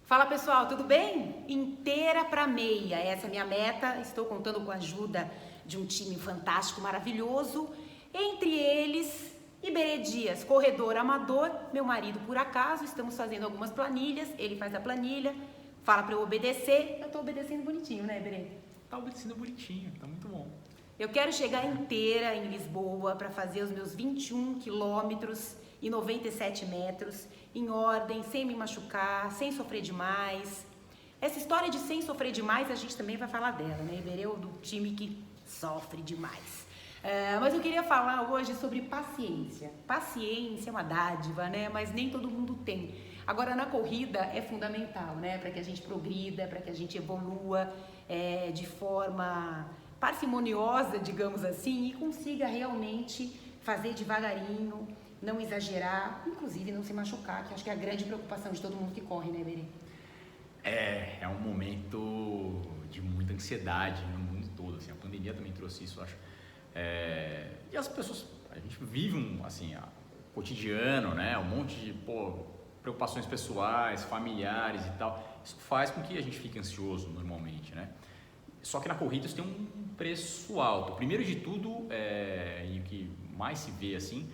Fala pessoal, tudo bem? Inteira para meia, essa é a minha meta. Estou contando com a ajuda de um time fantástico, maravilhoso. Entre eles, Iberê Dias, corredor amador, meu marido por acaso. Estamos fazendo algumas planilhas, ele faz a planilha, fala para eu obedecer. Eu estou obedecendo bonitinho, né, Iberê? Tá obedecendo bonitinho, tá muito bom. Eu quero chegar inteira em Lisboa para fazer os meus 21 quilômetros e 97 metros, em ordem, sem me machucar, sem sofrer demais. Essa história de sem sofrer demais, a gente também vai falar dela, né? Iberê, do time que sofre demais. Mas eu queria falar hoje sobre paciência. Paciência é uma dádiva, né? Mas nem todo mundo tem. Agora, na corrida é fundamental, né? Para que a gente progrida, para que a gente evolua de forma parcimoniosa, digamos assim, e consiga realmente fazer devagarinho, não exagerar, inclusive não se machucar, que acho que é a grande preocupação de todo mundo que corre, né, Berê? É um momento de muita ansiedade no mundo todo, assim, a pandemia também trouxe isso, eu acho. E as pessoas, a gente vive o cotidiano, né, um monte de preocupações pessoais, familiares e tal, isso faz com que a gente fique ansioso normalmente, né? Só que na corrida isso tem um preço alto. Primeiro de tudo, e o que mais se vê assim,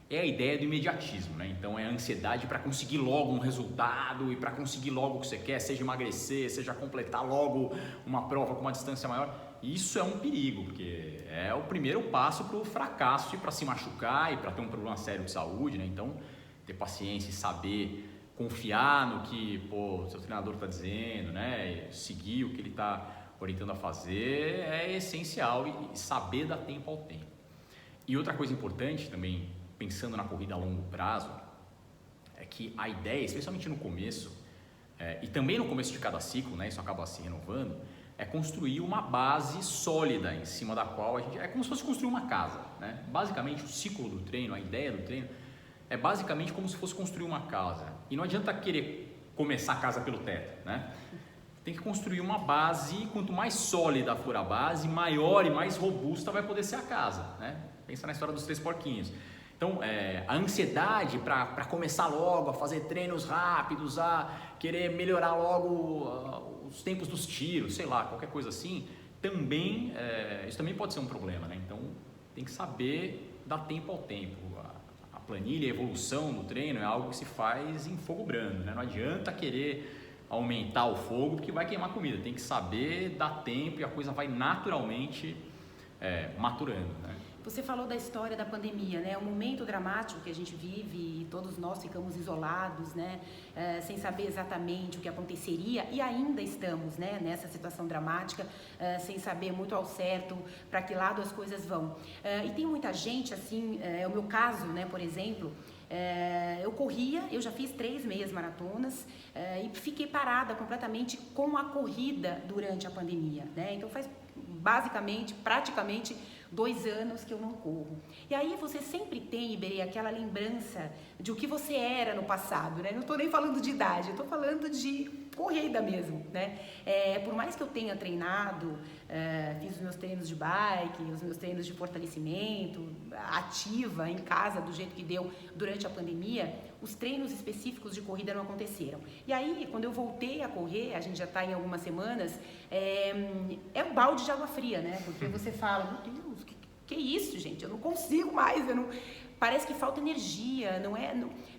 é a ideia do imediatismo, né? Então é a ansiedade para conseguir logo um resultado e para conseguir logo o que você quer, seja emagrecer, seja completar logo uma prova com uma distância maior. E isso é um perigo, porque é o primeiro passo para o fracasso e para se machucar e para ter um problema sério de saúde, né? Então, ter paciência e saber confiar no que o seu treinador está dizendo, né? Seguir o que ele está orientando a fazer é essencial e saber dar tempo ao tempo. E outra coisa importante também, pensando na corrida a longo prazo, é que a ideia, especialmente no começo, e também no começo de cada ciclo, né, isso acaba se renovando, é construir uma base sólida em cima da qual a gente... É como se fosse construir uma casa, né? Basicamente, o ciclo do treino, a ideia do treino, é basicamente como se fosse construir uma casa. E não adianta querer começar a casa pelo teto, né? Tem que construir uma base, quanto mais sólida for a base, maior e mais robusta vai poder ser a casa, né? Pensa na história dos 3 porquinhos. Então, a ansiedade para começar logo a fazer treinos rápidos, a querer melhorar logo os tempos dos tiros, sei lá, qualquer coisa assim, também, isso também pode ser um problema, né? Então, tem que saber dar tempo ao tempo. A planilha, a evolução do treino é algo que se faz em fogo brando, né? Não adianta querer aumentar o fogo porque vai queimar comida, tem que saber dar tempo e a coisa vai naturalmente maturando, né? Você falou da história da pandemia, né? Um momento dramático que a gente vive e todos nós ficamos isolados, né? Sem saber exatamente o que aconteceria e ainda estamos, né? Nessa situação dramática, sem saber muito ao certo para que lado as coisas vão. E tem muita gente, assim, é o meu caso, né? Por exemplo, eu corria, eu já fiz 3 meias maratonas e fiquei parada completamente com a corrida durante a pandemia, né? Então faz praticamente 2 anos que eu não corro. E aí você sempre tem, Iberê, aquela lembrança de o que você era no passado, né? Não estou nem falando de idade, eu estou falando de corrida mesmo, né? Por mais que eu tenha treinado, fiz os meus treinos de bike, os meus treinos de fortalecimento, ativa em casa do jeito que deu durante a pandemia, os treinos específicos de corrida não aconteceram. E aí, quando eu voltei a correr, a gente já está em algumas semanas, é um balde de água fria, né? Porque você fala, meu Deus, que isso, gente? Eu não consigo mais, parece que falta energia,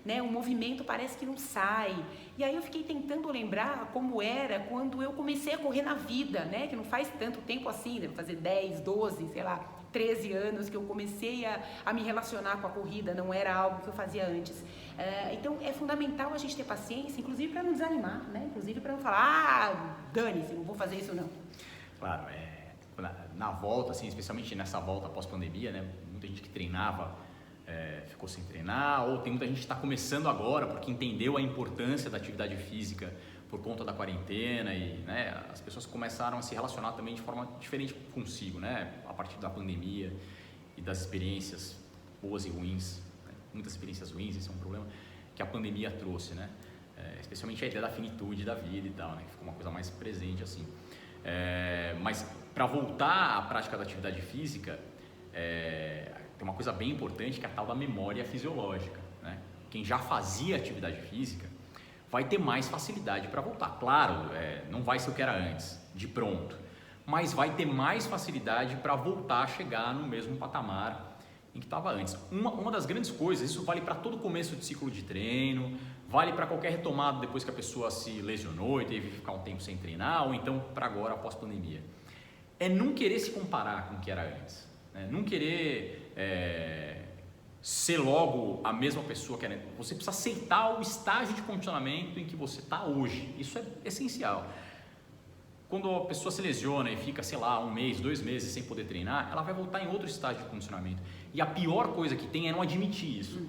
né? O movimento parece que não sai. E aí eu fiquei tentando lembrar como era quando eu comecei a correr na vida, né? Que não faz tanto tempo assim, deve fazer 10, 12, sei lá, 13 anos que eu comecei a me relacionar com a corrida, não era algo que eu fazia antes. Então é fundamental a gente ter paciência, inclusive para não desanimar, né? Inclusive para não falar, dane-se, não vou fazer isso não. Claro, na volta, assim, especialmente nessa volta pós-pandemia, né? Muita gente que treinava ficou sem treinar, ou tem muita gente que está começando agora porque entendeu a importância da atividade física por conta da quarentena e, né, as pessoas começaram a se relacionar também de forma diferente consigo, né, a partir da pandemia e das experiências boas e ruins, né, muitas experiências ruins, esse é um problema que a pandemia trouxe, né, especialmente a ideia da finitude da vida e tal, né, que ficou uma coisa mais presente assim. Mas para voltar à prática da atividade física, tem uma coisa bem importante que é a tal da memória fisiológica, né? Quem já fazia atividade física vai ter mais facilidade para voltar. Claro, não vai ser o que era antes, de pronto, mas vai ter mais facilidade para voltar a chegar no mesmo patamar em que estava antes. Uma das grandes coisas, isso vale para todo começo de ciclo de treino, vale para qualquer retomada depois que a pessoa se lesionou e teve que ficar um tempo sem treinar, ou então para agora, após pandemia, é não querer se comparar com o que era antes, né? Não querer ser logo a mesma pessoa que era antes. Você precisa aceitar o estágio de condicionamento em que você está hoje, isso é essencial. Quando a pessoa se lesiona e fica, sei lá, 1 mês, 2 meses sem poder treinar, ela vai voltar em outro estágio de condicionamento. E a pior coisa que tem é não admitir isso.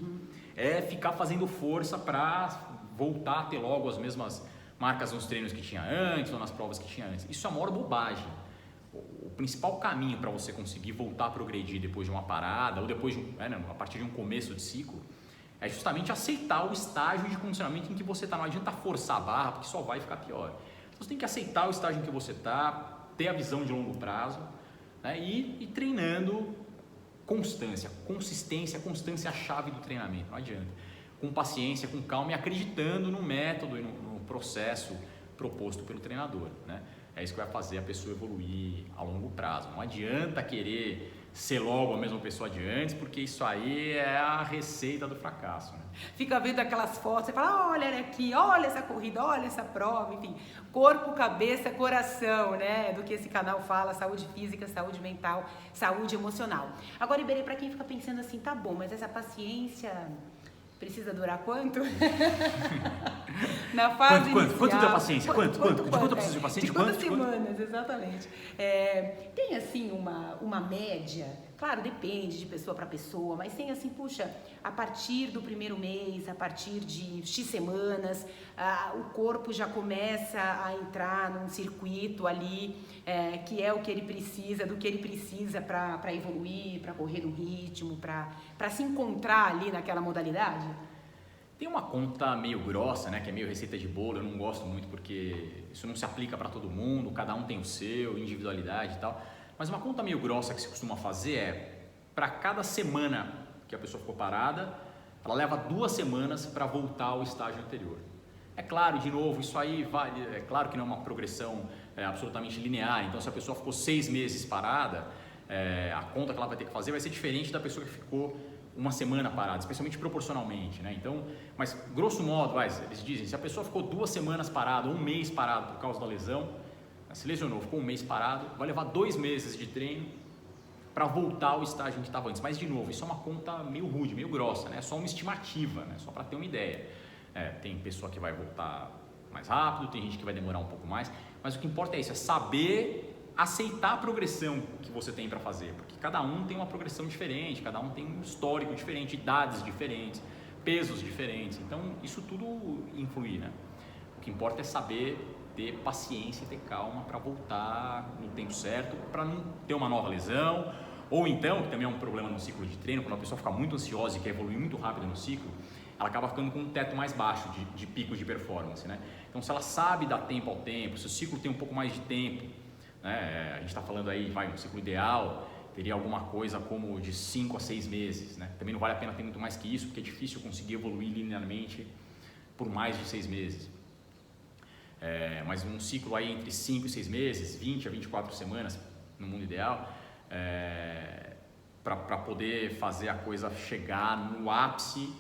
É ficar fazendo força para voltar a ter logo as mesmas marcas nos treinos que tinha antes ou nas provas que tinha antes. Isso é a maior bobagem. O principal caminho para você conseguir voltar a progredir depois de uma parada ou depois a partir de um começo de ciclo é justamente aceitar o estágio de condicionamento em que você está. Não adianta forçar a barra, porque só vai ficar pior. Você tem que aceitar o estágio em que você está, ter a visão de longo prazo, né, e ir treinando constância. Consistência, constância é a chave do treinamento, não adianta. Com paciência, com calma e acreditando no método e no processo proposto pelo treinador, né? É isso que vai fazer a pessoa evoluir a longo prazo. Não adianta querer ser logo a mesma pessoa de antes, porque isso aí é a receita do fracasso, né? Fica vendo aquelas fotos, você fala, olha aqui, olha essa corrida, olha essa prova, enfim, corpo, cabeça, coração, né, do que esse canal fala, saúde física, saúde mental, saúde emocional. Agora, Iberê, para quem fica pensando assim, tá bom, mas essa paciência precisa durar quanto? Na fase inicial. Quanto da paciência? De quanto eu preciso de paciência? De quantas semanas, exatamente. Tem assim uma média, claro, depende de pessoa para pessoa, mas tem assim, puxa, a partir do primeiro mês, a partir de X semanas, o corpo já começa a entrar num circuito ali, que é o que ele precisa, do que ele precisa para evoluir, para correr no ritmo, para se encontrar ali naquela modalidade? Tem uma conta meio grossa, né, que é meio receita de bolo, eu não gosto muito porque isso não se aplica para todo mundo, cada um tem o seu, individualidade e tal, mas uma conta meio grossa que se costuma fazer é, para cada semana que a pessoa ficou parada, ela leva 2 semanas para voltar ao estágio anterior. É claro, de novo, isso aí vale, é claro que não é uma progressão absolutamente linear, então se a pessoa ficou 6 meses parada, a conta que ela vai ter que fazer vai ser diferente da pessoa que ficou 1 semana parada, especialmente proporcionalmente, né? Então, mas grosso modo, eles dizem, se a pessoa ficou 2 semanas parada, 1 mês parado por causa da lesão, se lesionou, ficou 1 mês parado, vai levar 2 meses de treino para voltar ao estágio em que estava antes. Mas de novo, isso é uma conta meio rude, meio grossa, né? É só uma estimativa, né? Só para ter uma ideia. Tem pessoa que vai voltar mais rápido, tem gente que vai demorar um pouco mais, mas o que importa é isso, é saber aceitar a progressão que você tem para fazer, porque cada um tem uma progressão diferente, cada um tem um histórico diferente, idades diferentes, pesos diferentes, então isso tudo influi, né? O que importa é saber ter paciência e ter calma para voltar no tempo certo, para não ter uma nova lesão, ou então, que também é um problema no ciclo de treino, quando a pessoa fica muito ansiosa e quer evoluir muito rápido no ciclo, ela acaba ficando com um teto mais baixo de picos de performance, né? Então, se ela sabe dar tempo ao tempo, se o ciclo tem um pouco mais de tempo, né? A gente está falando aí, no ciclo ideal, teria alguma coisa como de 5 a 6 meses, né? Também não vale a pena ter muito mais que isso, porque é difícil conseguir evoluir linearmente por mais de 6 meses. Mas um ciclo aí entre 5 e 6 meses, 20 a 24 semanas, no mundo ideal, para poder fazer a coisa chegar no ápice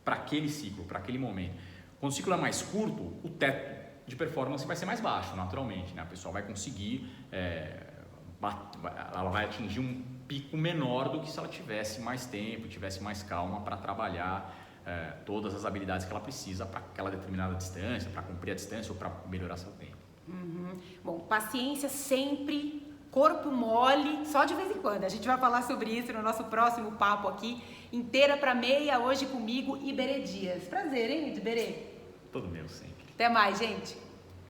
para aquele ciclo, para aquele momento. Quando o ciclo é mais curto, o teto de performance vai ser mais baixo, naturalmente, né? A pessoa vai conseguir, ela vai atingir um pico menor do que se ela tivesse mais tempo, tivesse mais calma para trabalhar todas as habilidades que ela precisa para aquela determinada distância, para cumprir a distância ou para melhorar seu tempo. Bom, paciência sempre, corpo mole, só de vez em quando. A gente vai falar sobre isso no nosso próximo papo aqui. Inteira para meia, hoje comigo, Iberê Dias. Prazer, hein, Iberê? Todo meu, sempre. Até mais, gente.